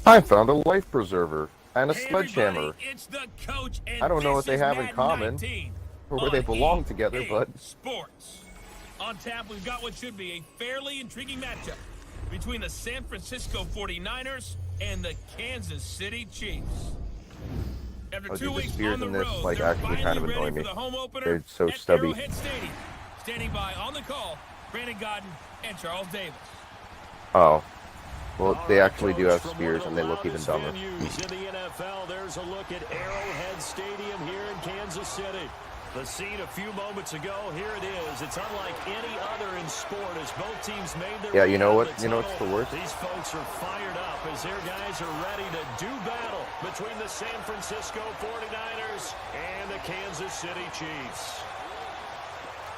I found a life preserver and a sledgehammer. It's the coach, and I don't know what they have in Madden common, 19 or where they belong together, but... Sports. On tap, we've got what should be a fairly intriguing matchup between the San Francisco 49ers and the Kansas City Chiefs. After 2 weeks on the road, like, they're actually kind of finally annoy ready me. for the home opener They're so at stubby. Arrowhead Stadium. Standing by on the call, Brandon Godden and Charles Davis. Oh. Well, they actually do have spears, and they look even dumber. In the NFL, there's a look at Arrowhead Stadium here in Kansas City. The scene a few moments ago, here it is. It's unlike any other in sport as both teams made their way you know out what? of the You know what's tunnel. the worst? These folks are fired up as their guys are ready to do battle between the San Francisco 49ers and the Kansas City Chiefs.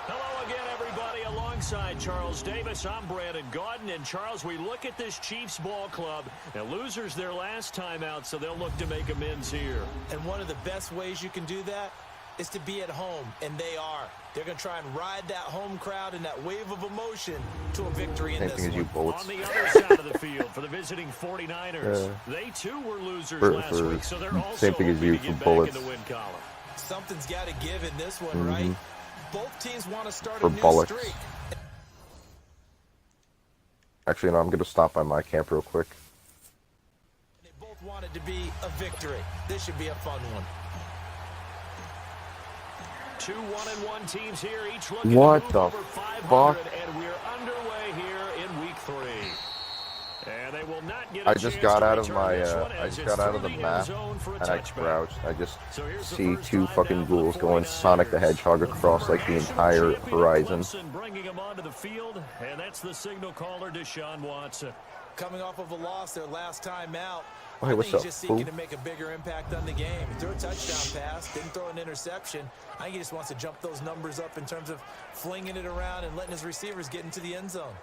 Hello again, everybody. Alongside Charles Davis, I'm Brandon Godden. And Charles, we look at this Chiefs ball club. Now, losers their last time out, so they'll look to make amends here. And one of the best ways you can do that is to be at home, and they are. They're going to try and ride that home crowd and that wave of emotion to a victory in this one. On the other side of the field for the visiting 49ers, they too were losers last week, so they're also same thing as you hoping to for get bullets. back in the win column. Something's got to give in this one, right? Both teams want to start For a new bullets. streak. Actually, no, I'm going to stop by my camp real quick. They both want it to be a victory. This should be a fun one. Two 1-1 teams here, each looking What to the move over 500, fuck? and we're underway here in week 3. And they will not get I just got out of my, I just got out of the map, and I touchback. crouched. I just see two fucking ghouls going Sonic the Hedgehog across, like, the entire horizon. Wilson bringing him onto the field, and that's the signal caller, Deshaun Watson. Coming off of a loss their last time out, Oh, hey, I what's think up, he's just seeking fool? to make a bigger impact on the game. He threw a touchdown pass, didn't throw an interception. I think he just wants to jump those numbers up in terms of flinging it around and letting his receivers get into the end zone.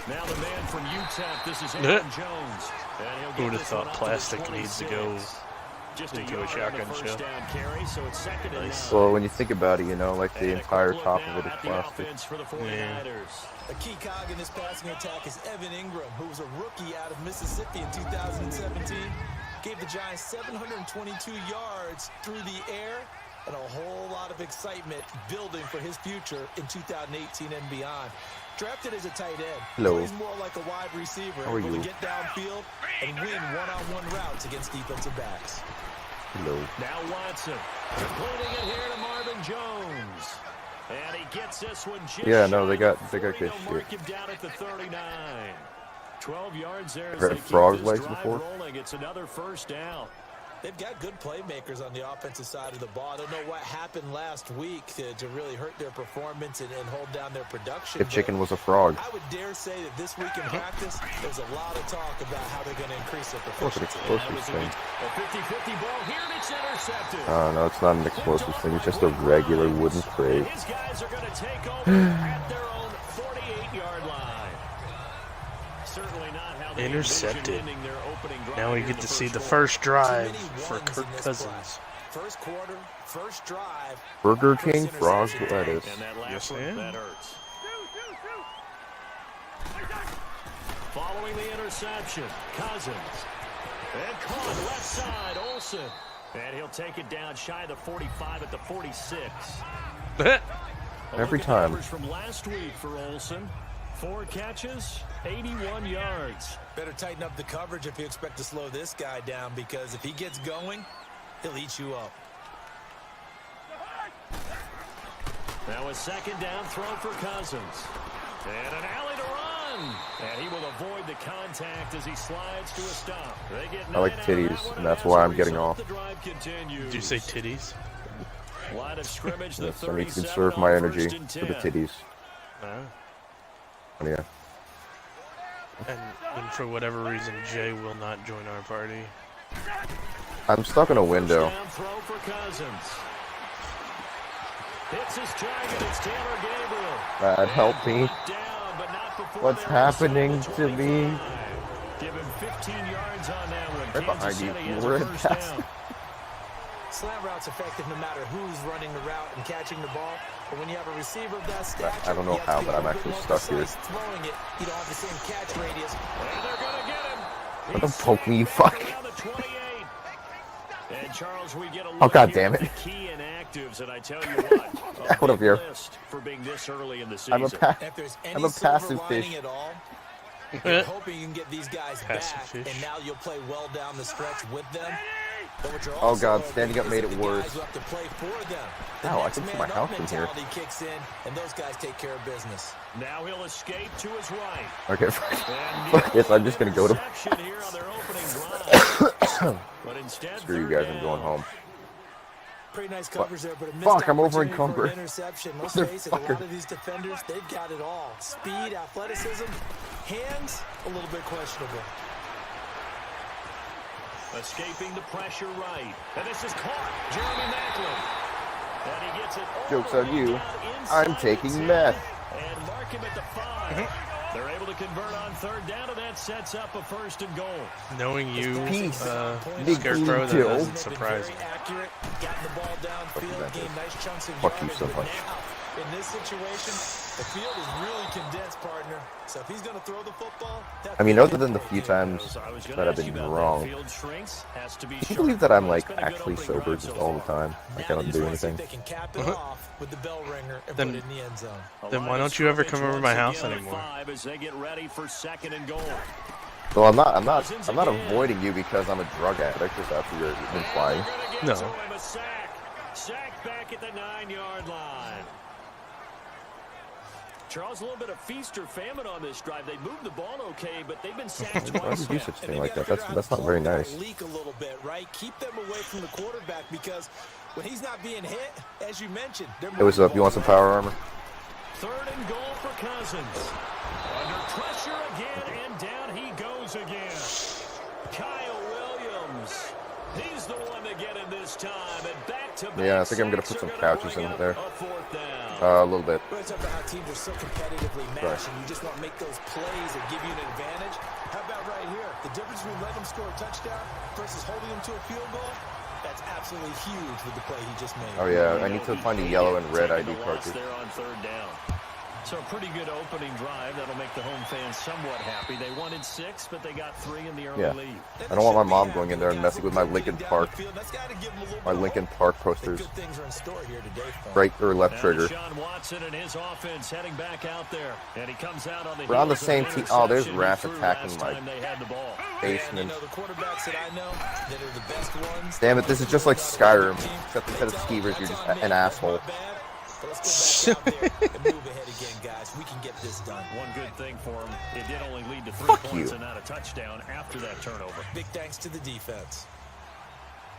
Now the man from UTEP, this is Aaron Jones. Who would have thought plastic needs to go just into a shotgun show? Down carry, so it's second and Nice. Well, when you think about it, you know, like, the entire top of it is plastic. For the 49ers. A key cog in this passing attack is Evan Ingram, who was a rookie out of Mississippi in 2017. Gave the Giants 722 yards through the air, and a whole lot of excitement building for his future in 2018 and beyond. Drafted as a tight end, Hello. he's more like a wide receiver, How are able you? to get downfield and win one-on-one routes against defensive backs. Hello. Now Watson, completing it here to Marvin Jones. And he gets this one just They got good They'll shit. mark him down at the 39. 12 yards there as Heard they keep frog's this legs drive before? rolling. It's another first down. They've got good playmakers on the offensive side of the ball. I don't know what happened last week to really hurt their performance and hold down their production. If chicken was a frog. I would dare say that this week in practice, there's a lot of talk about how they're going to increase their Look at proficiency. explosive thing. A 50-50 ball here, and it's intercepted. No, it's not an explosive thing. It's just a regular wooden crate. His guys are going to take over at their own 48-yard line. Certainly not how they Intercepted. envisioned ending their opening drive Now we here get in to the see the first first drive Too many for ones Kirk in this Cousins. play. First quarter, first drive. Burger first King frog interception. lettuce. And that last Yes, one, ma'am. that hurts. Following the interception, Cousins. And caught left side, Olsen. And he'll take it down shy of the 45 at the 46. Every Look at the time. numbers from last week for Olsen. 4 catches, 81 yards. Better tighten up the coverage if you expect to slow this guy down, because if he gets going, he'll eat you up. Now a second down throw for Cousins. And an alley to run. And he will avoid the contact as he slides to a stop. They get I like 9 out of that titties, one, and that's as why a I'm getting result, off. the drive continues. Did you say titties? Line of scrimmage, the Yes, I need to 37 conserve my on energy first and for the 10. titties. No. Oh, yeah. And for whatever reason, Jay will not join our party. I'm stuck in a window. First down throw for Cousins. Hits his target. It's Taylor Gabriel. That helped me. Down, but not before What's they're inside happening the to me? 25. Give him 15 yards on that one. Right behind Kansas you. City has We're a in first pass. down. Slant route's effective no matter who's running the route and catching the ball. But when you have a receiver of that stature, I don't know you have how, to be but I'm a bit actually more stuck here. precise throwing it. You don't have the same catch radius. And they're going to get him. Don't poke me, you fuck. Around the 28. And Charles, we get a Oh, look God here damn at it. the key inactives, and I tell you what, a Out of big here. list for being this early in the season. I'm a If there's I'm any a silver passive lining fish. at all, you're hoping you can get these guys Passive back, fish. and now you'll play well down the stretch with them. But what you're Oh, also God, hoping standing up is made that it the guys worse. who have to play for them. The Ow, I next can see man my up house from here. mentality kicks in, and those guys take care of business. Now he'll escape to his right. Okay, And fuck this. I'm just gonna go to. interception here on their opening drive. But instead, Screw you third guys. I'm going down. home. Pretty nice coverage there, but a missed Fuck, I'm opportunity for over-encumbered. an interception. Let's face it, a lot Motherfucker. of these defenders, they've got it all. Speed, athleticism, hands, a little bit questionable. Escaping the pressure right. And this is caught. Jeremy Macklin. And he gets it all Joke's the on way you. down inside I'm taking the 10, meth. And mark him at the 5. They're able to convert on third down, and that sets up a first and goal. Knowing you, Peace. Big Scarecrow, that Kill. doesn't They've surprise been me. very accurate, gotten the ball downfield, that gained nice chunks of Fuck you yardage, so but much. now, in this situation, the field is really condensed, partner. So if he's going to throw the football, I mean, other than the few times that I've been wrong, can you believe that I'm like actually sober just all the time? Like I don't do anything. They can cap it off with the bell ringer and Then- put it in the end zone. Then why don't you ever come over to my house anymore? As they get ready for second and goal. So I'm not avoiding you because I'm a drug addict. Just after you're implying. No. Sack back at the 9-yard line. Charles, a little bit of feast or famine on this drive. They moved the ball okay, but they've been sacked Why twice. would you do such a thing like that? That's not very nice. Leak a little bit, right? Keep them away from the quarterback because when he's not being hit, as you mentioned, they're Hey, what's up? You want some power armor? Third and goal for Cousins. Under pressure again, and down he goes again. Kyle Williams. He's the one to get him this time. And back-to-back Yeah, I think I'm gonna sacks put some are gonna couches bring in up there. a fourth down. A little bit. But it's about how teams are so competitively matched, and you just want to make those plays that give you an advantage. How about right here? The difference between letting them score a touchdown versus holding them to a field goal, that's absolutely huge with the play he just made. Oh yeah, I need to find a yellow and red ID Taking the loss cartridge. there on third down. So a pretty good opening drive. That'll make the home fans somewhat happy. They wanted 6, but they got 3 in the early Yeah. lead. I don't want my mom going in there and messing with my Lincoln Park posters. Good things are in store here today for him. Right or left Now trigger. Deshaun Watson and his offense heading back out there. And he comes out on the We're on the heels of same an team. Oh, there's interception Raph he threw attacking last my time they had the ball. basement. The quarterbacks that I know that are the best ones. Damn it, this is just like Skyrim, except instead of skeevers, you're just an asshole. But let's go back out there and move ahead again, guys. We can get this done. One good thing for him, it did only lead to 3 Fuck points you. and not a touchdown after that turnover. Big thanks to the defense.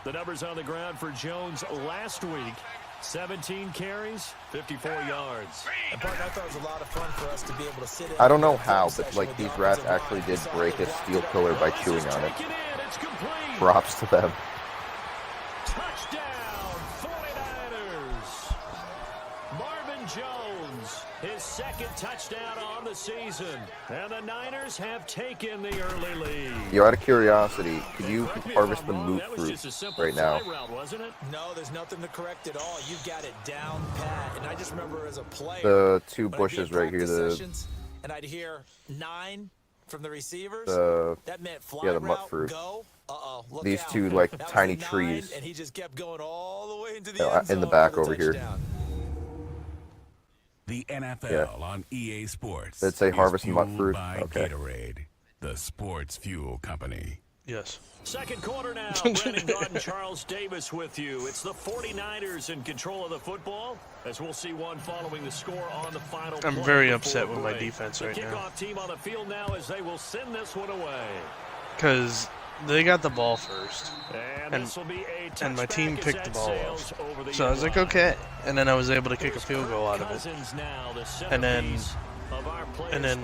The numbers on the ground for Jones last week. 17 carries, 54 yards. And partner, I thought it was a lot of fun for us to be able to sit in. I don't know how, but like these rats actually did break a steel pillar by chewing on it. Take it in, it's complete. Props to them. Touchdown, 49ers. Marvin Jones, his second touchdown on the season. And the Niners have taken the early lead. Yo, out of curiosity, can you Correct me if harvest I'm the wrong, moot that was fruit just a simple right now? fly route, wasn't it? No, there's nothing to correct at all. You've got it down pat. And I just remember as a player, The two when I'd be bushes at right here, practice the sessions, and I'd hear 9 from the receivers. the That meant fly yeah, the route, mutt fruit. go. Look These out. two like That was tiny the 9, trees and he just kept going all the way into the Yeah, end zone in the back for the over here. touchdown. The NFL Yeah. on EA Sports. Did it say is harvest mutt fueled fruit? by Okay. Gatorade, the sports fuel company. Yes. Second quarter now. Brandon Garden, Charles Davis with you. It's the 49ers in control of the football, as we'll see one following the score on the final I'm play very before upset with my break. defense the right now. kickoff team on the field now as they will send this one away. Because they got the ball first. And- this will be a and my touchback team as picked the that ball sails off. over the So I was like, end line. okay. And then I was able to kick a Here's field goal out of it. Cousins now, the And then centerpiece of our players. And then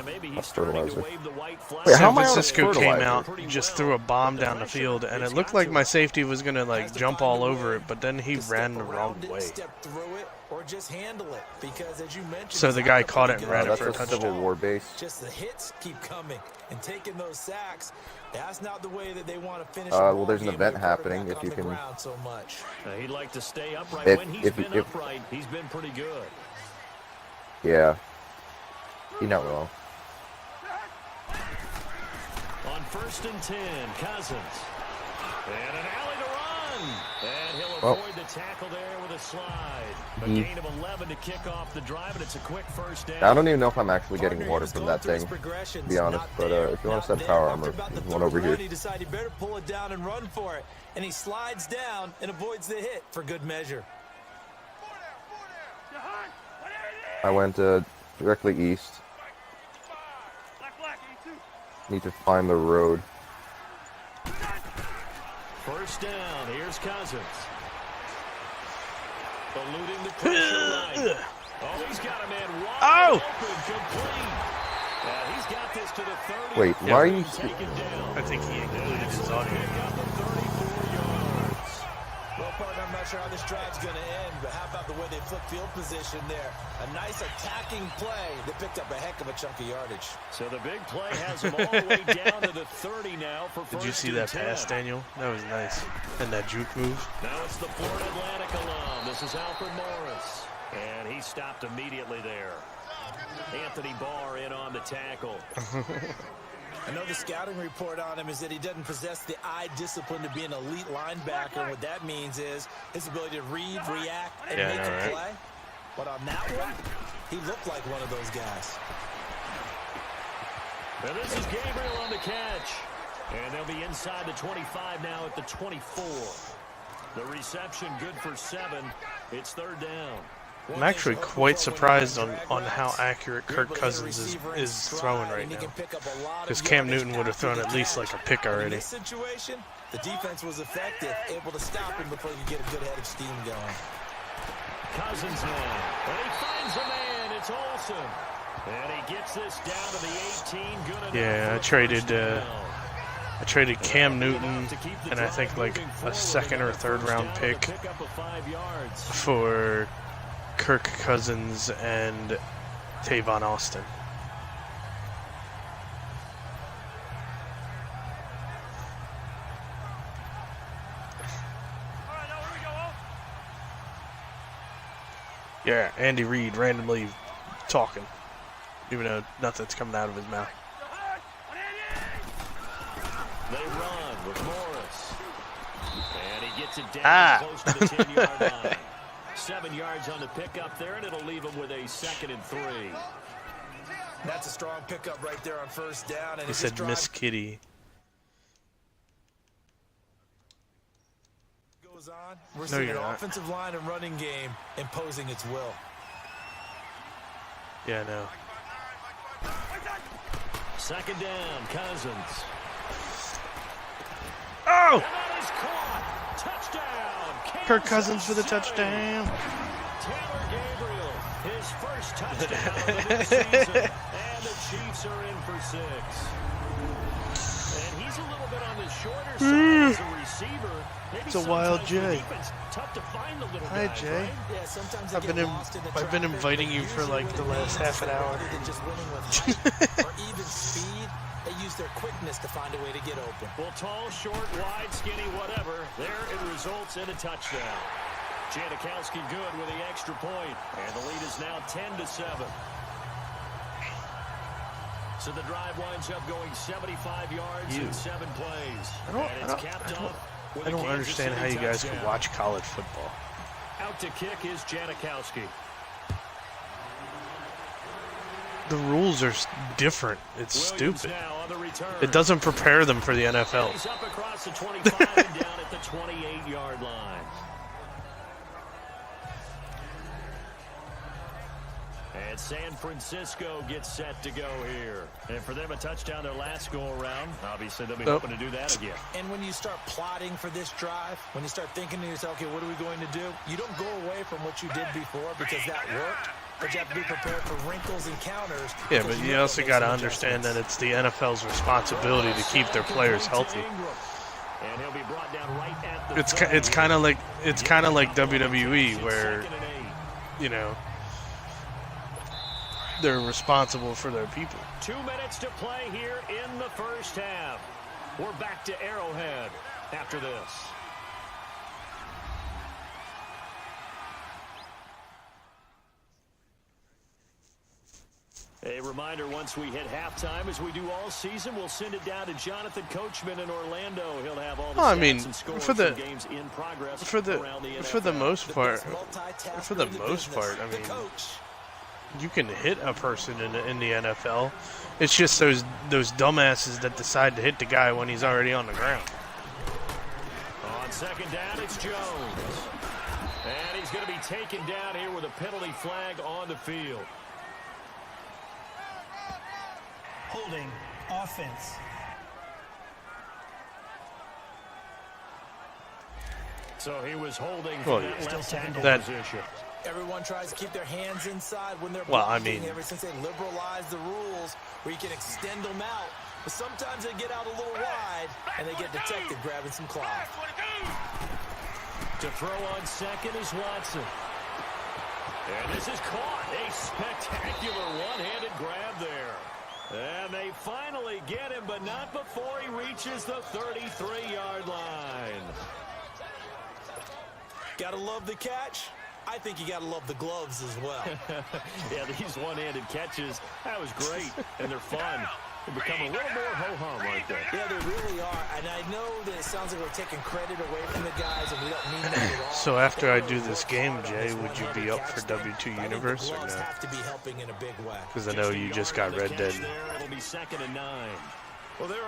maybe he's that's starting to fertilizer. wave the white flag. Wait, how San am I on Francisco came fertilizer? out, just threw a bomb down the field, and it looked like my safety was gonna like jump all over it, but then he ran the wrong way. Step through it or just handle it, because as you mentioned, So the guy caught it and ran it That's for a a Civil touchdown. War base. Just the hits keep coming and taking those sacks. That's not the way that they want to finish. Well, there's an event happening. If you can, so much. He'd like to stay upright. If- When he's if- been if- upright, he's been pretty good. yeah, you're not wrong. On 1st and 10, Cousins. And an alley to run. And he'll Well, avoid the tackle there with a slide. A he- gain of 11 to kick off the drive, and it's a quick first down. I don't even know if I'm actually getting water from that thing, to be honest. But if you want to set power armor, there's one over here. He decided he better pull it down and run for it. And he slides down and avoids the hit for good measure. I went directly east. Need to find the road. First down, here's Cousins. Eluding the pressure right. Oh, he's got a man wide Oh! open, complete. And he's got this to the 30. Wait, why are you? Taken down. I think he included his audio. Got the 34 yards. Well, partner, I'm not sure how this drive's going to end, but how about the way they flip field position there? A nice attacking play that picked up a heck of a chunk of yardage. So the big play has him all the way down to the 30 now for first Did you see and that 10. pass, Daniel? That was nice. And that juke move. Now it's the Florida Atlantic alum. This is Alfred Morris. And he stopped immediately there. Anthony Barr in on the tackle. I know the scouting report on him is that he doesn't possess the eye discipline to be an elite linebacker. And what that means is his ability to read, react, and make a play. But on that one, he looked like one of those guys. And this is Gabriel on the catch. And they'll be inside the 25 now at the 24. The reception good for 7. It's third down. I'm actually quite surprised on how accurate Kirk Cousins is throwing right now. Because Cam Newton would have thrown at least like a pick In already. this situation, the defense was effective, able to stop him before you get a good head of steam going. Cousins now. And he finds a man. It's Olsen. And he gets this down to the 18. Good enough. Yeah, I traded Cam Newton and I think like a second or third round pick for Kirk Cousins and Tavon Austin. Yeah, Andy Reid randomly talking, even though nothing's coming out of his mouth. They run with Morris. And he gets it down close to the 10-yard line. 7 yards on the pickup there, and it'll leave him with a 2nd and 3. That's a strong pickup right there on first down. And He said Miss Kitty. Goes on. We're No, seeing you're an not. offensive line and running game imposing its will. Yeah, no. 2nd down, Cousins. Oh! And that is caught. Touchdown. Kirk Cousins for the touchdown. Taylor Gabriel, his first touchdown of the season. And the Chiefs are in for 6. And he's a little bit on the shorter side as a receiver. Maybe It's a wild sometimes for Jay. defense, tough to find the little Hi, guys, Jay. right? Yeah, sometimes they I've get been lost in the I've been traffic, inviting but you for usually like the when they last use half an it hour. rather than just winning with height or even speed, they use their quickness to find a way to get open. Well, tall, short, wide, skinny, whatever. There it results in a touchdown. Janikowski good with the extra point. And the lead is now 10-7. So the drive winds up going 75 yards in 7 plays. I don't understand how you guys can watch college football. Out to kick is Janikowski. The rules are different. It's Williams stupid. now on the return. It doesn't prepare them for the NFL. He's up across the 25 and down at the 28-yard line. And San Francisco gets set to go here. And for them, a touchdown their last go-around. Obviously, they'll be hoping to do that again. And when you start plotting for this drive, when you start thinking to yourself, okay, what are we going to do? You don't go away from what you did before because that worked. but you have to be prepared for wrinkles and counters. Yeah, but you also got to understand that it's the NFL's responsibility to keep their players healthy. And he'll be brought down right at the It's kind of like WWE, where they're responsible for their people. 2 minutes to play here in the first half. We're back to Arrowhead after this. A reminder, once we hit halftime, as we do all season, we'll send it down to Jonathan Coachman in Orlando. He'll have all the stats and scores from games in progress around the NFL. For the most part, I mean, you can hit a person in the NFL. It's just those dumbasses that decide to hit the guy when he's already on the ground. On second down, it's Jones. And he's going to be taken down here with a penalty flag on the field. Holding offense. So he was holding for that left tackle position. Everyone tries to keep their hands inside when they're blocking. Ever since they liberalized the rules where you can extend them out. But sometimes they get out a little wide and they get detected grabbing some cloth. To throw on second is Watson. And this is caught. A spectacular one-handed grab there. And they finally get him, but not before he reaches the 33-yard line. Gotta love the catch. I think you gotta love the gloves as well. Yeah, these one-handed catches, that was great, and they're fun. They become a little more ho-hum, aren't they? Yeah, they really are. And I know that it sounds like we're taking credit away from the guys, and we don't mean that at all. So after I do this game, Jay, would you be up for W2 Universe or no? Because I know you just got Red Dead.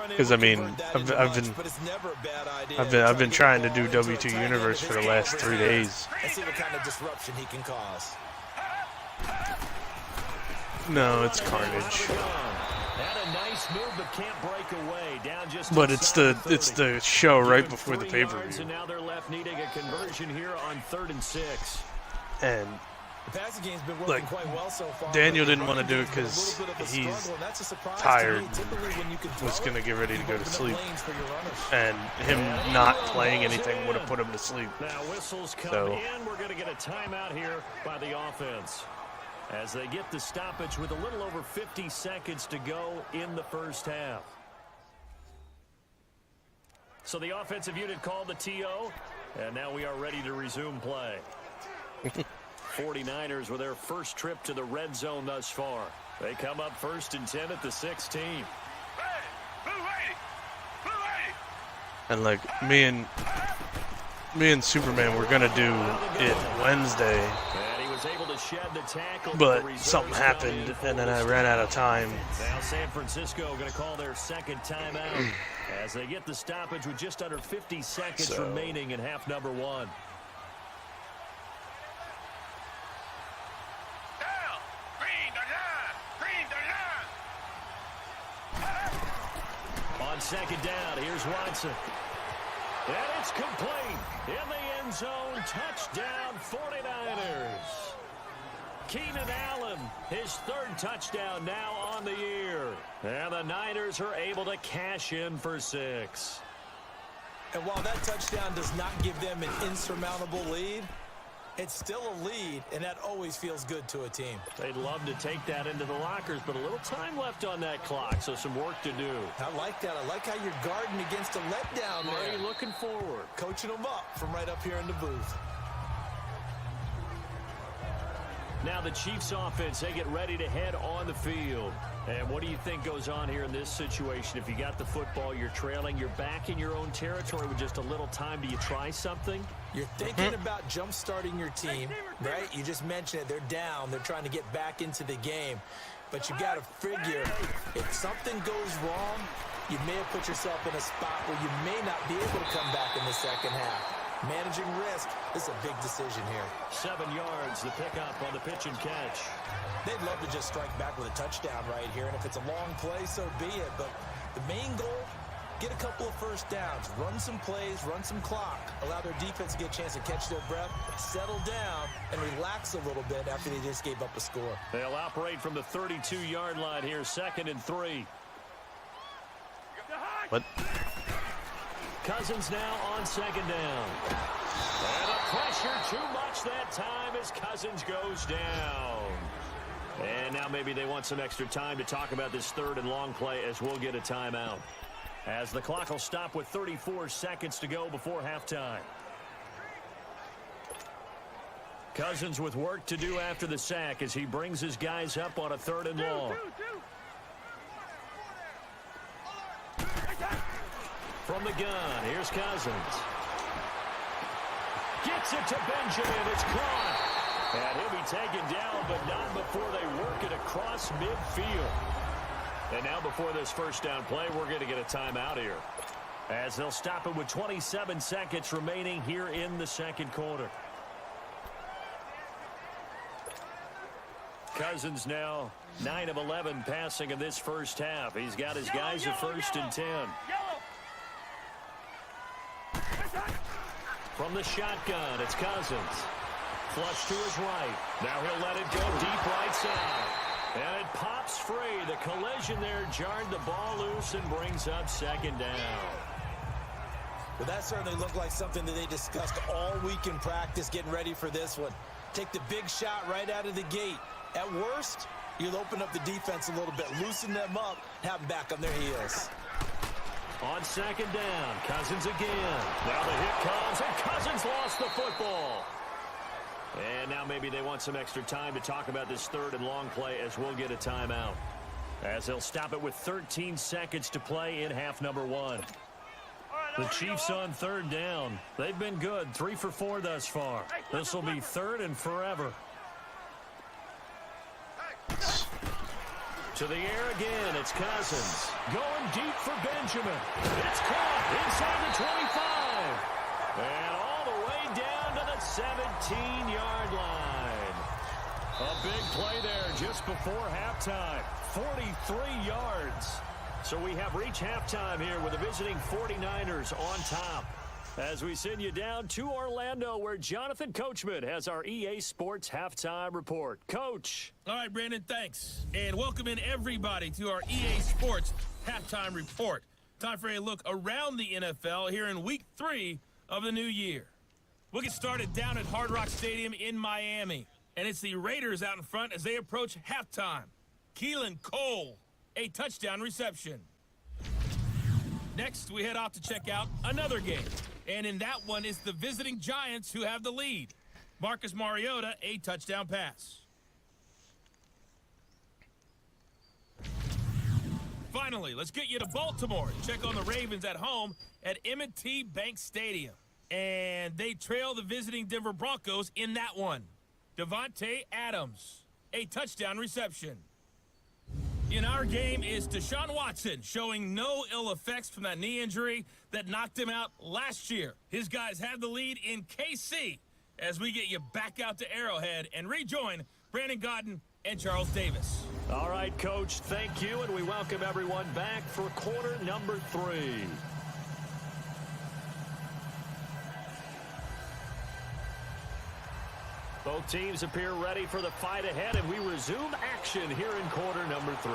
Because I mean, I've been trying to do W2 Universe for the last 3 days. Let's see what kind of disruption he can cause. No, it's Carnage. Had a nice move, but can't break away. Down just but it's the show right before the pay-per-view. And now they're left needing a conversion here on 3rd and 6. And the passing game's been working quite well so far. Daniel didn't want to do it because he's tired, was going to get ready to go to sleep, and him not playing anything would have put him to sleep. Now whistles come in. We're going to get a timeout here by the offense as they get the stoppage with a little over 50 seconds to go in the first half. So the offensive unit called the TO, and now we are ready to resume play. 49ers with their first trip to the red zone thus far. They come up 1st and 10 at the 16. And like me and Superman were gonna do it Wednesday, and he was able to shed the tackle, but something happened and then I ran out of time. Now San Francisco going to call their second timeout as they get the stoppage with just under 50 seconds remaining in half number 1. On second down, here's Watson. And it's complete. In the end zone, touchdown 49ers. Keenan Allen, his 3rd touchdown now on the year. And the Niners are able to cash in for 6. And while that touchdown does not give them an insurmountable lead, it's still a lead, and that always feels good to a team. They'd love to take that into the lockers, but a little time left on that clock, so some work to do. I like that. I like how you're guarding against a letdown there. Are you looking forward? Coaching them up from right up here in the booth. Now the Chiefs offense, they get ready to head on the field. And what do you think goes on here in this situation? If you got the football, you're trailing, you're back in your own territory with just a little time. Do you try something? You're thinking about jump-starting your team, right? You just mentioned it. They're down. They're trying to get back into the game. But you got to figure, if something goes wrong, you may have put yourself in a spot where you may not be able to come back in the second half. Managing risk is a big decision here. 7 yards, the pickup on the pitch and catch. They'd love to just strike back with a touchdown right here, and if it's a long play, so be it. But the main goal, Get a couple of first downs, run some plays, run some clock, allow their defense to get a chance to catch their breath, settle down, and relax a little bit after they just gave up a score. They'll operate from the 32-yard line here, 2nd and 3. What? Cousins now on 2nd down. And the pressure too much that time as Cousins goes down. And now maybe they want some extra time to talk about this 3rd and long play as we'll get a timeout. As the clock will stop with 34 seconds to go before halftime. Cousins with work to do after the sack as he brings his guys up on a 3rd and long. From the gun, here's Cousins. Gets it to Benjamin. It's caught. And he'll be taken down, but not before they work it across midfield. And now before this first down play, we're going to get a timeout here. As they'll stop it with 27 seconds remaining here in the 2nd quarter. Cousins now 9 of 11 passing in this first half. He's got his guys at 1st and 10. From the shotgun, it's Cousins. Flush to his right. Now he'll let it go deep right side. And it pops free. The collision there jarred the ball loose and brings up 2nd down. Well, that certainly looked like something that they discussed all week in practice getting ready for this one. Take the big shot right out of the gate. At worst, you'll open up the defense a little bit, loosen them up, have them back on their heels. On 2nd down, Cousins again. Now the hit comes, and Cousins lost the football. And now maybe they want some extra time to talk about this 3rd and long play as we'll get a timeout. As they'll stop it with 13 seconds to play in half number 1. The Chiefs on 3rd down. They've been good, 3 for 4 thus far. This will be 3rd and forever. To the air again, it's Cousins. Going deep for Benjamin. It's caught inside the 25. And all the way down to the 17-yard line. A big play there just before halftime. 43 yards. So we have reached halftime here with the visiting 49ers on top. As we send you down to Orlando, where Jonathan Coachman has our EA Sports Halftime Report. Coach. All right, Brandon, thanks. And welcome in everybody to our EA Sports Halftime Report. Time for a look around the NFL here in Week 3 of the new year. We'll get started down at Hard Rock Stadium in Miami. And it's the Raiders out in front as they approach halftime. Keelan Cole, a touchdown reception. Next, we head off to check out another game. And in that one, it's the visiting Giants who have the lead. Marcus Mariota, a touchdown pass. Finally, let's get you to Baltimore and check on the Ravens at home at M&T Bank Stadium. And they trail the visiting Denver Broncos in that one. Devontae Adams, a touchdown reception. In our game is Deshaun Watson, showing no ill effects from that knee injury that knocked him out last year. His guys have the lead in KC as we get you back out to Arrowhead and rejoin Brandon Godden and Charles Davis. All right, Coach, thank you, and we welcome everyone back for quarter number 3. Both teams appear ready for the fight ahead, and we resume action here in quarter number 3.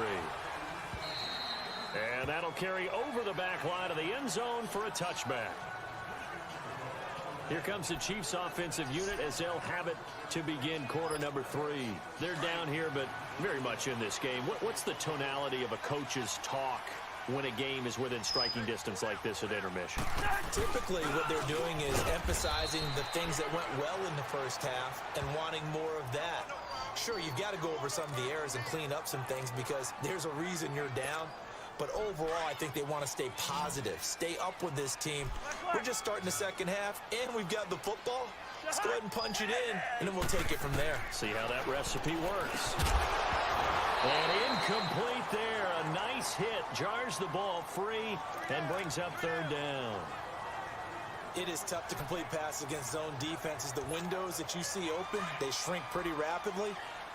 And that'll carry over the back line of the end zone for a touchback. Here comes the Chiefs offensive unit as they'll have it to begin quarter number 3. They're down here, but very much in this game. What's the tonality of a coach's talk when a game is within striking distance like this at intermission? Typically, what they're doing is emphasizing the things that went well in the first half and wanting more of that. Sure, you've got to go over some of the errors and clean up some things because there's a reason you're down. But overall, I think they want to stay positive, stay up with this team. We're just starting the second half, and we've got the football. Let's go ahead and punch it in, and then we'll take it from there. See how that recipe works. And incomplete there. A nice hit. Jars the ball free and brings up 3rd down. It is tough to complete passes against zone defenses. The windows that you see open, they shrink pretty rapidly.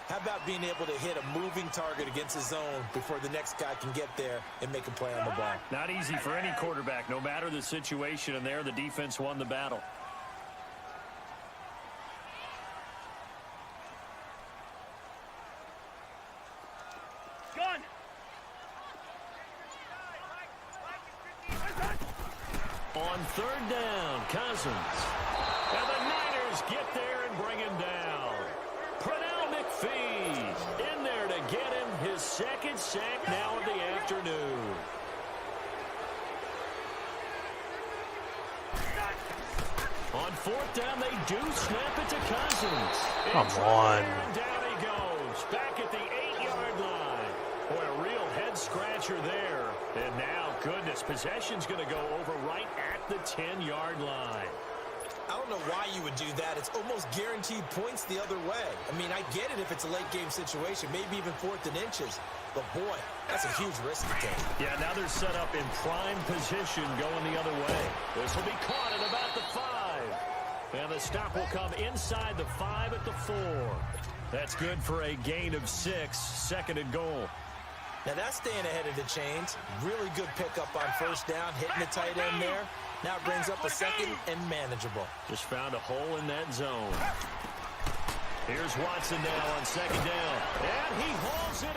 How about being able to hit a moving target against his zone before the next guy can get there and make a play on the ball? Not easy for any quarterback, no matter the situation, and there the defense won the battle. On third down, Cousins. And the Niners get there and bring him down. Pernell McPhee in there to get him his second sack now of the afternoon. On fourth down, they do snap it to Cousins. Come on. Down he goes. Back at the 8-yard line. Boy, a real head-scratcher there. And now, goodness, possession's going to go over right at the 10-yard line. I don't know why you would do that. It's almost guaranteed points the other way. I mean, I get it if it's a late-game situation, maybe even 4th and inches. But, boy, that's a huge risk to take. Yeah, now they're set up in prime position going the other way. This will be caught at about the 5. And the stop will come inside the 5 at the 4. That's good for a gain of 6, 2nd and goal. Now that's staying ahead of the chains. Really good pickup on first down, hitting the tight end there. Now it brings up a 2nd and manageable. Just found a hole in that zone. Here's Watson now on 2nd down. And he hauls it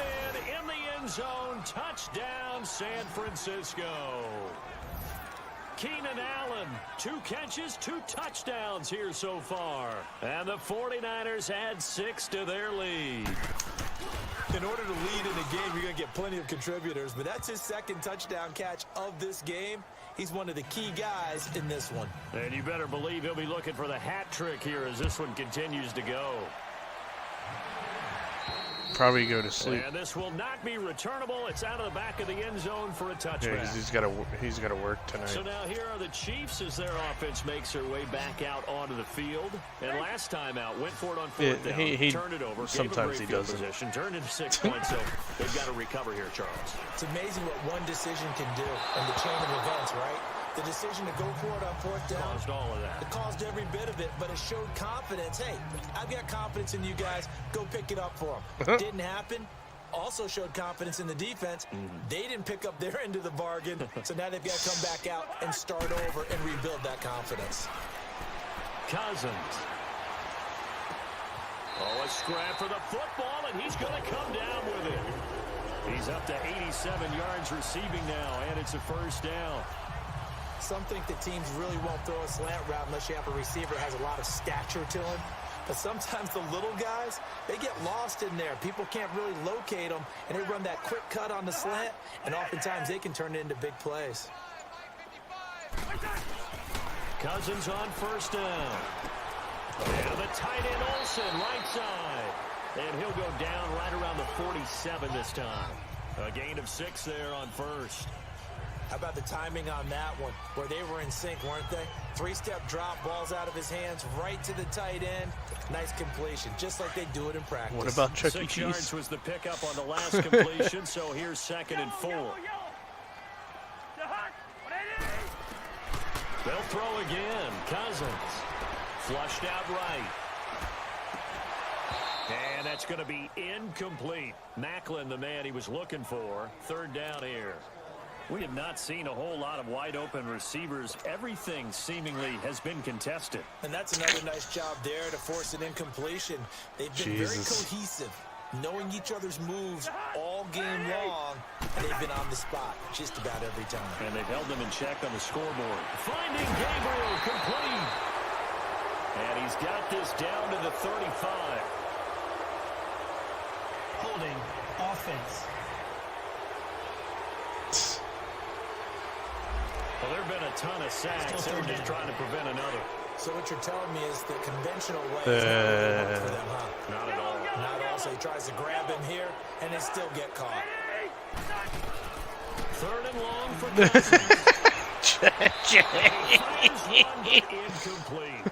in the end zone. Touchdown, San Francisco. Keenan Allen, 2 catches, 2 touchdowns here so far. And the 49ers add 6 to their lead. In order to lead in a game, you're going to get plenty of contributors, but that's his 2nd touchdown catch of this game. He's one of the key guys in this one. And you better believe he'll be looking for the hat trick here as this one continues to go. Probably go to sleep. And this will not be returnable. It's out of the back of the end zone for a touchback. Yeah, he's got to work tonight. So now here are the Chiefs as their offense makes their way back out onto the field. And last time out, went for it on 4th down, he turned it over, sometimes he doesn't. Possession, turned into 6 points, so they've got to recover here, Charles. It's amazing what one decision can do in the chain of events, right? The decision to go for it on 4th down caused all of that. It caused every bit of it, but it showed confidence. Hey, I've got confidence in you guys. Go pick it up for them. Didn't happen. Also showed confidence in the defense. They didn't pick up their end of the bargain, so now they've got to come back out and start over and rebuild that confidence. Cousins. Oh, a scrap for the football, and he's going to come down with it. He's up to 87 yards receiving now, and it's a 1st down. Some think that teams really won't throw a slant route unless you have a receiver that has a lot of stature to him. But sometimes the little guys, they get lost in there. People can't really locate them, and they run that quick cut on the slant, and oftentimes they can turn it into big plays. Cousins on 1st down. And the tight end Olsen, right side. And he'll go down right around the 47 this time. A gain of 6 there on 1st. How about the timing on that one, where they were in sync, weren't they? 3-step drop, balls out of his hands, right to the tight end. Nice completion, just like they do it in practice. What about Chuck E. 6 Cheese? yards was the pickup on the last completion, so here's 2nd and 4. They'll throw again. Cousins. Flushed out right. And that's going to be incomplete. Macklin, the man he was looking for. 3rd down here. We have not seen a whole lot of wide-open receivers. Everything seemingly has been contested. And that's another nice job there to force an incompletion. They've been very cohesive, knowing each other's moves all game long, and they've been on the spot just about every time. And they've held them in check on the scoreboard. Finding Gabriel complete. And he's got this down to the 35. Holding offense. Well, there have been a ton of sacks. They're just trying to prevent another. So what you're telling me is the conventional way is not really work for them, huh? Not at all. Not at all. So he tries to grab him here, and they still get caught. 3rd and long for Cousins. Incomplete.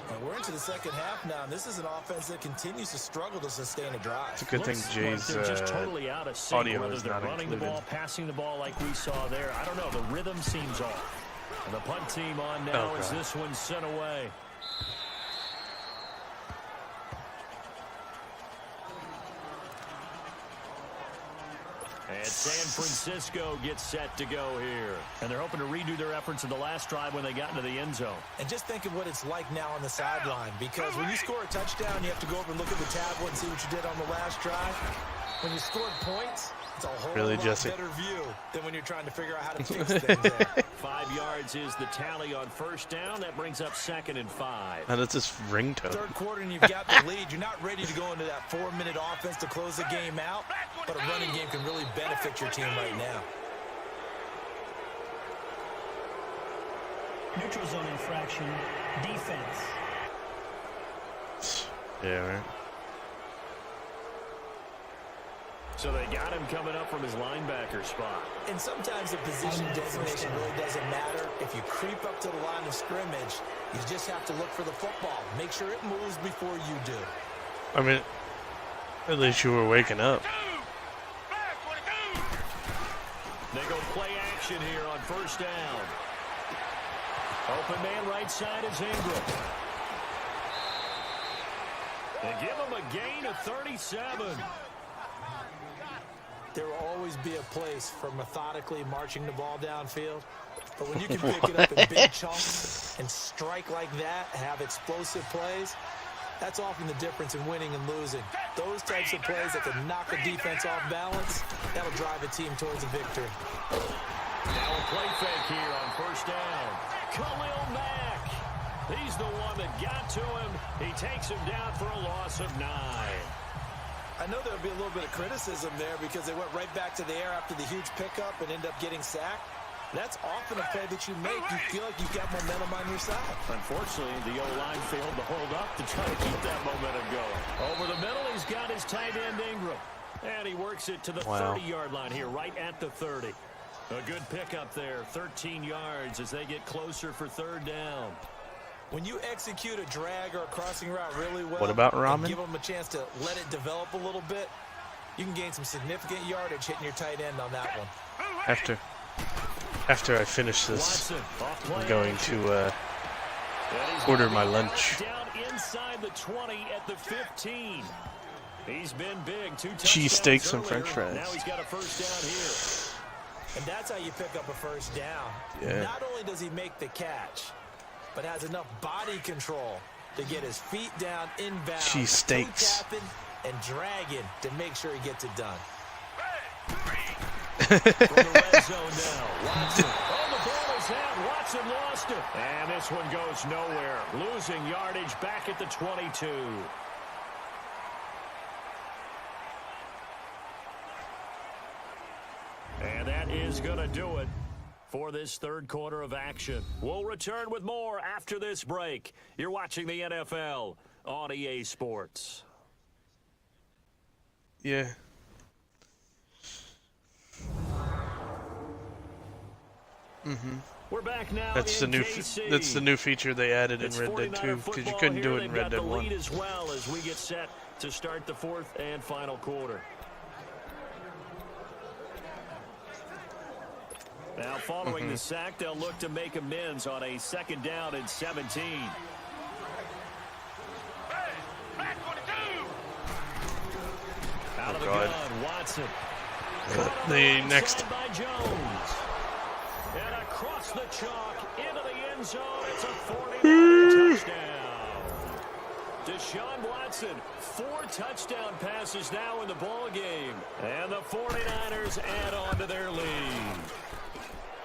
And we're into the 2nd half now, and this is an offense that continues to struggle to sustain a drive. It's a good thing Jay's they're just totally out of sync, audio whether is they're not running the included. ball, passing the ball like we saw there. I don't know. The rhythm seems off. And the punt team on now as this one's sent away. And San Francisco gets set to go here. And they're hoping to redo their efforts in the last drive when they got into the end zone. And just think of what it's like now on the sideline, because when you score a touchdown, you have to go over and look at the tablet and see what you did on the last drive. When you scored points, it's a whole lot better view than when you're trying to figure out how to fix things there. 5 yards is the tally on first down. That brings up 2nd and 5. And that's this ringtone. Third quarter and you've got the lead. You're not ready to go into that 4-minute offense to close the game out, but a running game can really benefit your team right now. Neutral zone infraction, defense. Yeah, right. So they got him coming up from his linebacker spot. And sometimes the position designation really doesn't matter. If you creep up to the line of scrimmage, you just have to look for the football. Make sure it moves before you do. I mean, at least you were waking up. They go play action here on first down. Open man right side is Ingram. They give him a gain of 37. There will always be a place for methodically marching the ball downfield. But when you can pick it up in big chunks and strike like that, have explosive plays, that's often the difference in winning and losing. Those types of plays that can knock a defense off balance, that'll drive a team towards a victory. Now a play fake here on first down. Khalil Mack. He's the one that got to him. He takes him down for a loss of 9. I know there'll be a little bit of criticism there because they went right back to the air after the huge pickup and end up getting sacked. That's often a play that you make. You feel like you've got momentum on your side. Unfortunately, the O-line failed to hold up to try to keep that momentum going. Over the middle, he's got his tight end Ingram. And he works it to the 30-yard line here, right at the 30. A good pickup there, 13 yards as they get closer for third down. When you execute a drag or a crossing route really well, what about Ramen? Give them a chance to let it develop a little bit, you can gain some significant yardage hitting your tight end on that one. After I finish this, I'm going to order my lunch. Down inside the 20 at the 15. He's been big. 2 cheesesteaks and French fries. Now he's got a first down here. And that's how you pick up a first down. Yeah. Not only does he make the catch, but has enough body control to get his feet down inbound, cheesesteaks, tapping and dragging to make sure he gets it done. From the red zone now, Watson. Oh, the ball is out. Watson lost it. And this one goes nowhere. Losing yardage back at the 22. And that is going to do it for this third quarter of action. We'll return with more after this break. You're watching the NFL on EA Sports. Yeah. We're back now. That's the new feature they added in Red Dead 2 because you couldn't do it in Red Dead 1. Lead as well as we get set to start the fourth and final quarter. Now, following the sack, they'll look to make amends on a 2nd down and 17. Out of the gun, Watson. The next. By Jones. And across the chalk into the end zone. It's a 40-yard touchdown. Deshaun Watson, 4 touchdown passes now in the ball game. And the 49ers add on to their lead.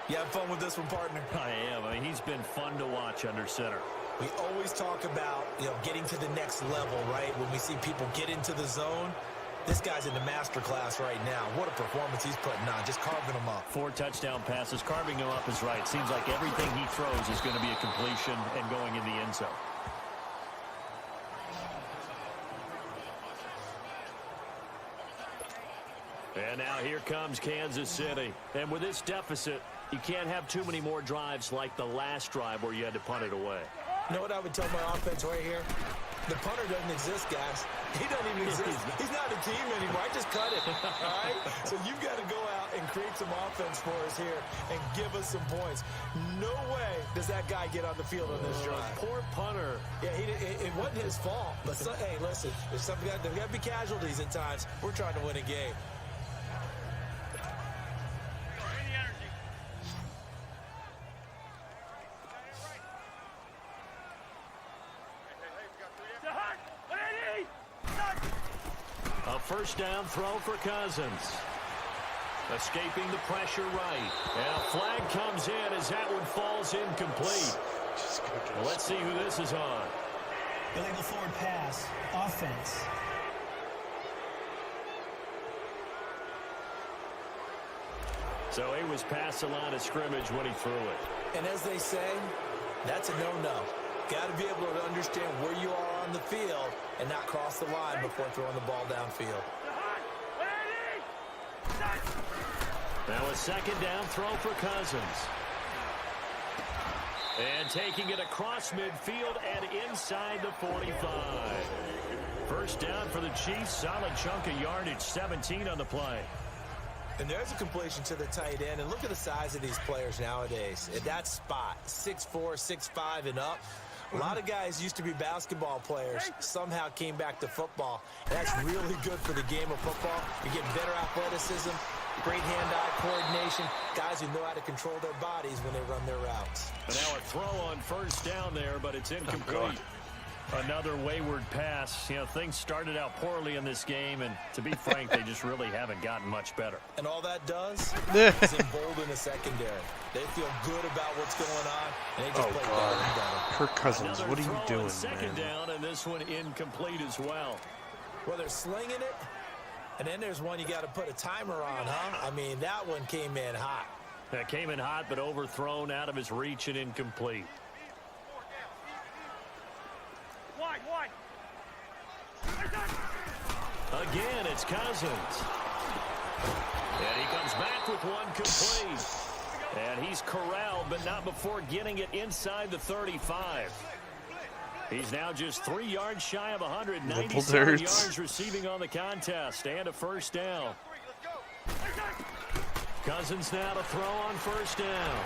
You have fun with this one, partner? I am. I mean, he's been fun to watch under center. We always talk about, getting to the next level, right? When we see people get into the zone, this guy's in the master class right now. What a performance he's putting on, just carving them up. 4 touchdown passes, carving him up is right. Seems like everything he throws is going to be a completion and going in the end zone. And now here comes Kansas City. And with this deficit, you can't have too many more drives like the last drive where you had to punt it away. You know what I would tell my offense right here? The punter doesn't exist, guys. He doesn't even exist. He's not a team anymore. I just cut it, all right? So you've got to go out and create some offense for us here and give us some points. No way does that guy get on the field on this drive. Poor punter. Yeah, it wasn't his fault. But, hey, listen, there's got to be casualties at times. We're trying to win a game. first down throw for Cousins. Escaping the pressure right. And a flag comes in as that one falls incomplete. Well, let's see who this is on. Illegal forward pass. Offense. So he was past the line of scrimmage when he threw it. And as they say, that's a no-no. Got to be able to understand where you are on the field and not cross the line before throwing the ball downfield. Now a second down throw for Cousins. And taking it across midfield and inside the 45. First down for the Chiefs. Solid chunk of yardage, 17 on the play. And there's a completion to the tight end. And look at the size of these players nowadays. At that spot, 6'4", 6'5", and up. A lot of guys used to be basketball players, somehow came back to football. That's really good for the game of football. You're getting better athleticism, great hand-eye coordination, guys who know how to control their bodies when they run their routes. And now a throw on first down there, but it's incomplete. Another wayward pass. You know, things started out poorly in this game, and to be frank, they just really haven't gotten much better. And all that does is embolden the secondary. They feel good about what's going on, and they just play better and better. Kirk Cousins, Another what are you throw on doing, second man? down, and this one incomplete as well. Well, they're slinging it, and then there's one you got to put a timer on, huh? I mean, that one came in hot. That came in hot, but overthrown out of his reach and incomplete. Again, it's Cousins. And he comes back with one complete. And he's corralled, but not before getting it inside the 35. He's now just 3 yards shy of 197 yards receiving on the contest. And a first down. Cousins now to throw on first down.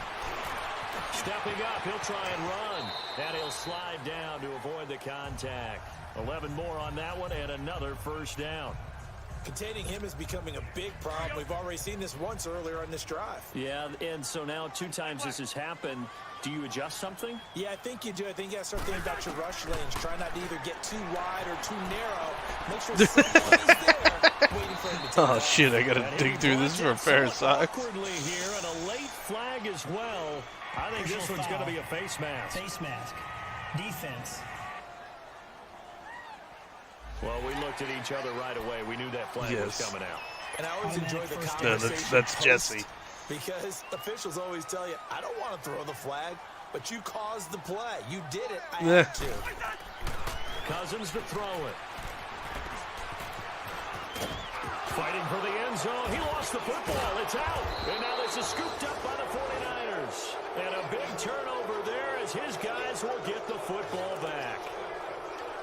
Stepping up, he'll try and run. And he'll slide down to avoid the contact. 11 more on that one and another first down. Containing him is becoming a big problem. We've already seen this once earlier on this drive. Yeah, and so now 2 times this has happened. Do you adjust something? Yeah, I think you do. I think you got to start thinking about your rush lanes. Try not to either get too wide or too narrow. Make sure someone is there waiting for him to take off. Shit, I gotta dig through this for a pair of socks. Awkwardly here, and a late flag as well. I think this one's going to be a face mask. Face mask. Defense. Well, we looked at each other right away. We knew that flag was coming out. And I always enjoy the No, conversation. that's Jesse. Because officials always tell you, I don't want to throw the flag, but you caused the play. You did it. I had to. Cousins to throw it. Fighting for the end zone. He lost the football. It's out. And now this is scooped up by the 49ers. And a big turnover there as his guys will get the football back.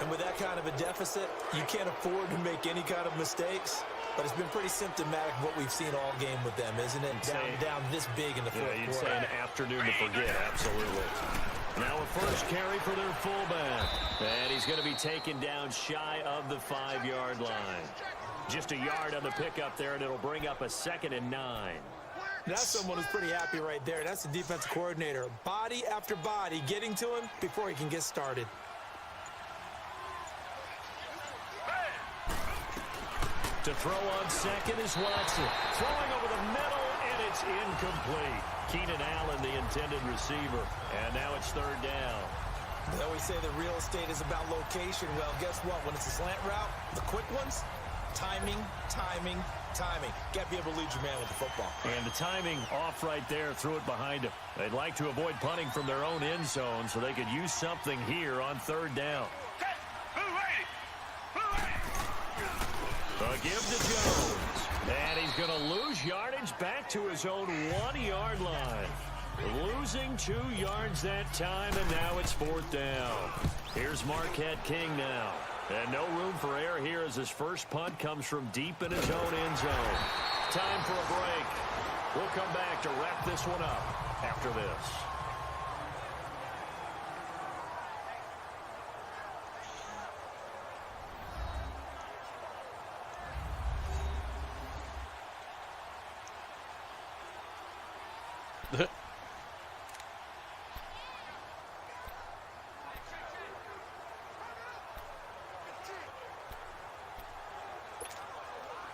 And with that kind of a deficit, you can't afford to make any kind of mistakes. But it's been pretty symptomatic of what we've seen all game with them, isn't it? Down this big in the fourth quarter. You'd say an afternoon to forget, absolutely. Now a first carry for their fullback. And he's going to be taken down shy of the 5-yard line. Just a yard on the pickup there, and it'll bring up a 2nd and 9. That's someone who's pretty happy right there. That's the defensive coordinator. Body after body getting to him before he can get started. To throw on second is Watson. Throwing over the middle, and it's incomplete. Keenan Allen, the intended receiver. And now it's 3rd down. They always say the real estate is about location. Well, guess what? When it's a slant route, the quick ones, timing, timing, timing. Got to be able to lead your man with the football. And the timing off right there, threw it behind him. They'd like to avoid punting from their own end zone so they could use something here on 3rd down. A give to Jones. And he's going to lose yardage back to his own 1-yard line. Losing 2 yards that time, and now it's 4th down. Here's Marquette King now. And no room for error here as his first punt comes from deep in his own end zone. Time for a break. We'll come back to wrap this one up after this.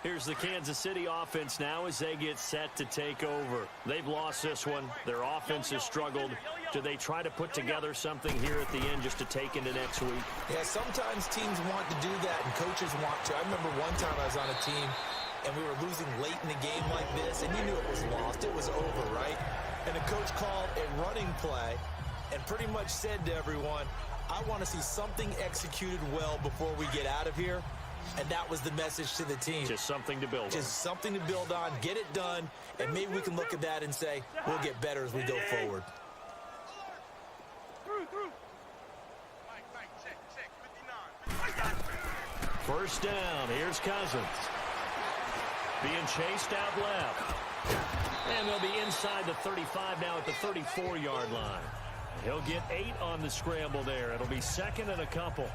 Here's the Kansas City offense now as they get set to take over. They've lost this one. Their offense has struggled. Do they try to put together something here at the end just to take into next week? Yeah, sometimes teams want to do that and coaches want to. I remember one time I was on a team and we were losing late in the game like this, and you knew it was lost. It was over, right? And the coach called a running play and pretty much said to everyone, I want to see something executed well before we get out of here. And that was the message to the team. Just something to build on. Just something to build on, get it done, and maybe we can look at that and say, we'll get better as we go forward. First down, here's Cousins. Being chased out left. And they'll be inside the 35 now at the 34-yard line. He'll get 8 on the scramble there. It'll be second and a couple.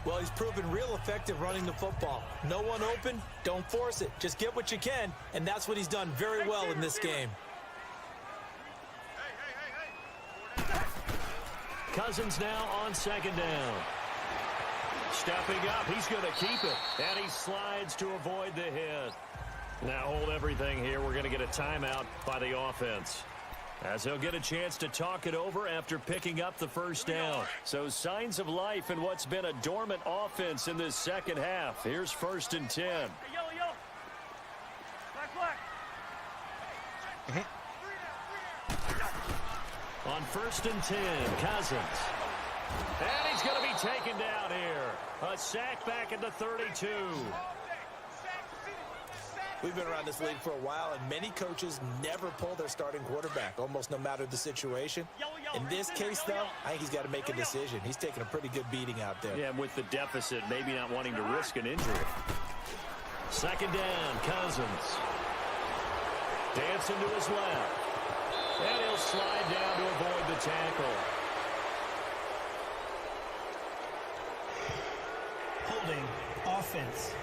Well, he's proven real effective running the football. No one open, don't force it. Just get what you can, and that's what he's done very well in this game. Cousins now on second down. Stepping up, he's going to keep it. And he slides to avoid the hit. Now hold everything here. We're going to get a timeout by the offense, as he'll get a chance to talk it over after picking up the first down. So signs of life in what's been a dormant offense in this second half. Here's first and 10. On first and 10, Cousins. And he's going to be taken down here. A sack back at the 32. We've been around this league for a while, and many coaches never pull their starting quarterback, almost no matter the situation. In this case, though, I think he's got to make a decision. He's taking a pretty good beating out there. Yeah, with the deficit, maybe not wanting to risk an injury. Second down, Cousins. Dancing to his left. And he'll slide down to avoid the tackle. Holding offense.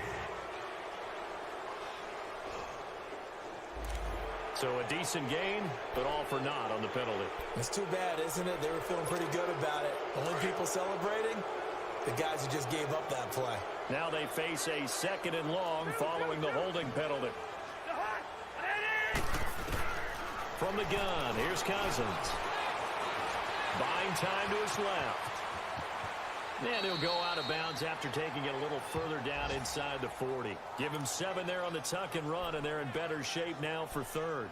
So a decent gain, but all for naught on the penalty. It's too bad, isn't it? They were feeling pretty good about it. Only people celebrating, the guys who just gave up that play. Now they face a second and long following the holding penalty. From the gun, here's Cousins. Buying time to his left. And he'll go out of bounds after taking it a little further down inside the 40. Give him 7 there on the tuck and run, and they're in better shape now for third.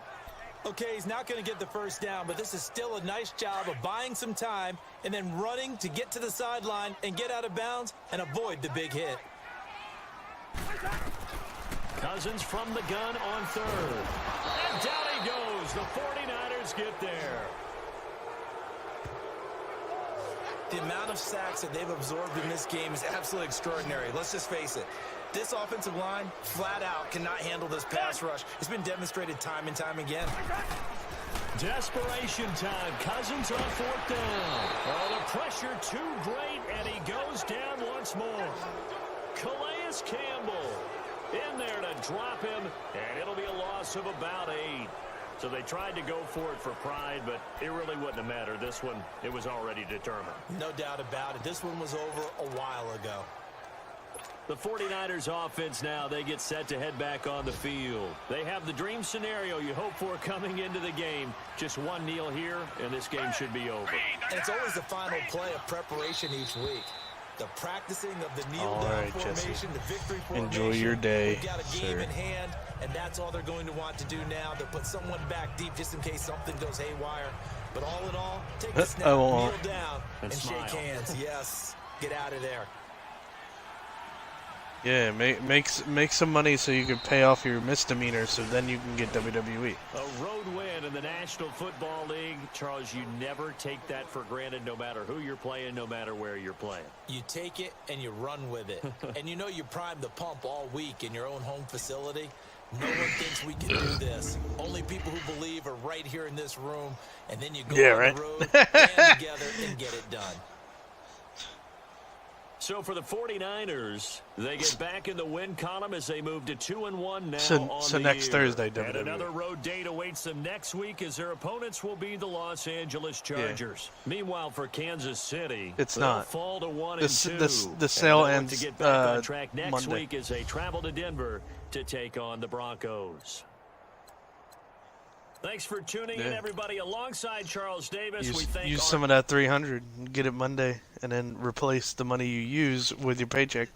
Okay, he's not going to get the first down, but this is still a nice job of buying some time and then running to get to the sideline and get out of bounds and avoid the big hit. Cousins from the gun on third. And down he goes. The 49ers get there. The amount of sacks that they've absorbed in this game is absolutely extraordinary. Let's just face it. This offensive line, flat out, cannot handle this pass rush. It's been demonstrated time and time again. Desperation time. Cousins on fourth down. Oh, the pressure too great, and he goes down once more. Calais Campbell in there to drop him, and it'll be a loss of about 8. So they tried to go for it for pride, but it really wouldn't have mattered. This one, it was already determined. No doubt about it. This one was over a while ago. The 49ers offense now, they get set to head back on the field. They have the dream scenario you hope for coming into the game. Just one kneel here, and this game should be over. And it's always the final play of preparation each week. The practicing of the kneel-down formation, the victory formation. Enjoy your day, They've got a game in hand, and that's all they're going to want to do now. They'll put someone back deep just in case something goes haywire. But all in all, take the snap, kneel down, and shake hands. Yes, get out of there. Yeah, make some money so you can pay off your misdemeanor, so then you can get WWE. A road win in the National Football League. Charles, you never take that for granted, no matter who you're playing, no matter where you're playing. You take it and you run with it. And you know you primed the pump all week in your own home facility. No one thinks we can do this. Only people who believe are right here in this room. And then you go on the road, band together, and get it done. So for the 49ers, they get back in the win column as they move to 2-1 now So on so the next year. Thursday, And WWE. another road date awaits them next week as their opponents will be the Los Angeles Chargers. Meanwhile, for Kansas City, It's they'll not. fall to 1-2. The sale and they'll look ends to get back on uh, track next Monday. week as they travel to Denver to take on the Broncos. Thanks for tuning in, Yeah. everybody. Alongside Charles Davis, we thank Use our some of that 300 and get it Monday, and then replace the money you use with your paycheck.